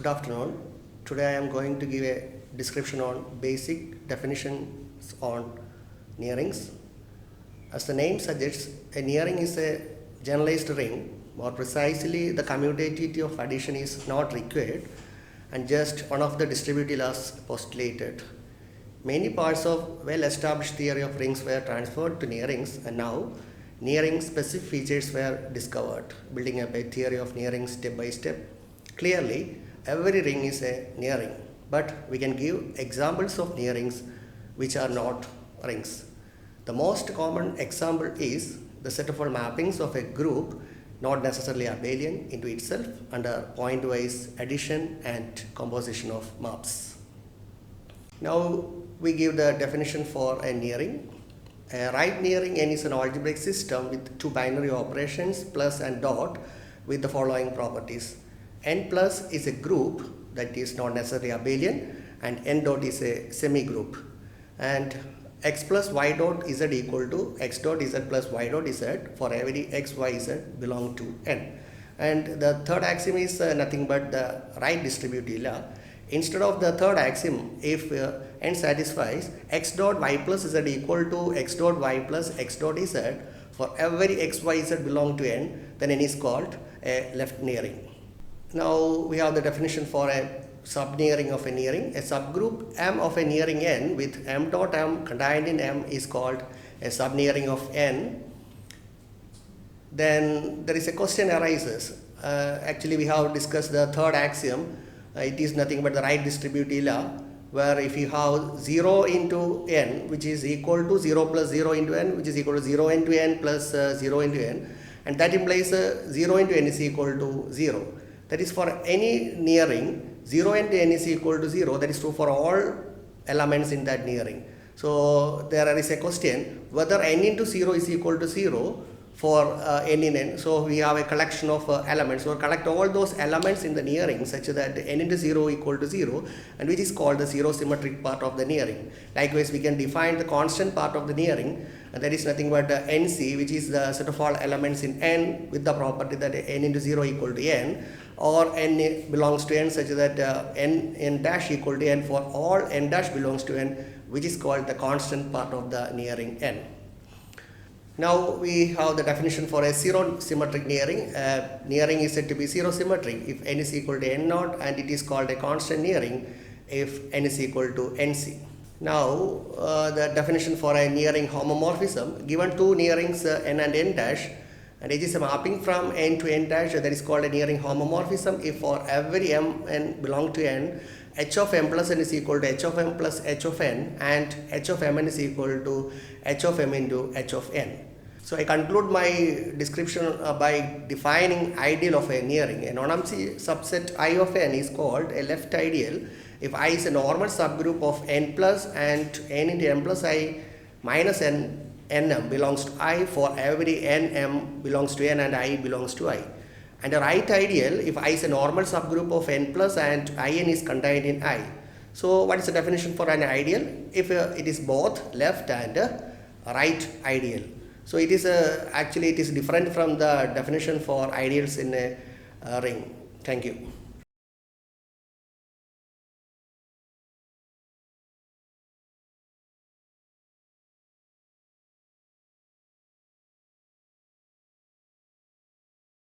Good afternoon. Today I am going to give a description on basic definitions on nearings. As the name suggests, a nearing is a generalized ring. More precisely, the commutativity of addition is not required and just one of the distributive laws postulated. Many parts of well-established theory of rings were transferred to nearings, and now nearing specific features were discovered, building up a theory of nearing step by step. Clearly, every ring is a nearing, but we can give examples of nearings which are not rings. The most common example is the set of all mappings of a group, not necessarily abelian, into itself under pointwise addition and composition of maps. Now we give the definition for a nearing. A right nearing n is an algebraic system with two binary operations, plus and dot, with the following properties. N plus is a group that is not necessarily abelian, and n dot is a semi-group. And x plus y dot z equal to x dot z plus y dot z for every x, y, z belong to n. And the third axiom is nothing but the right distributive law. Instead of the third axiom, if n satisfies x dot y plus z equal to x dot y plus x dot z for every x, y, z belong to n, then n is called a left nearing. Now we have the definition for a subnearing of a nearing. A subgroup M of a nearing n with M dot M contained in M is called a subnearing of n. Then there is a question arises. Actually we have discussed the third axiom. It is nothing but the right distributive law, where if you have 0 into n, which is equal to 0 plus 0 into n, which is equal to 0 into n plus 0 into n, and that implies 0 into n is equal to 0. That is, for any nearing, 0 into n is equal to 0. That is true for all elements in that nearing. So there is a question whether n into 0 is equal to 0 for n in n. So we have a collection of elements. So collect all those elements in the nearing such that n into 0 equal to 0, and which is called the zero symmetric part of the nearing. Likewise, we can define the constant part of the nearing, and that is nothing but nc, which is the set of all elements in n with the property that n into 0 equal to n, or n belongs to n such that n dash equal to n for all n dash belongs to n, which is called the constant part of the nearing n. Now we have the definition for a zero symmetric nearing. Nearing is said to be zero symmetric if n is equal to n naught, and it is called a constant nearing if n is equal to nc. Now the definition for a nearing homomorphism, given two nearings n and n dash, and it is a mapping from n to n dash, that is called a nearing homomorphism if for every m n belong to n, h of m plus n is equal to h of m plus h of n, and h of mn is equal to h of m into h of n. So I conclude my description by defining ideal of a nearing. A non-empty subset I of n is called a left ideal if I is a normal subgroup of n plus and n into m plus I minus nm belongs to I for every nm belongs to n and I belongs to I. And a right ideal if I is a normal subgroup of n plus and in is contained in I. So what is the definition for an ideal? If it is both left and right ideal. So it is actually it is different from the definition for ideals in a ring. Thank you.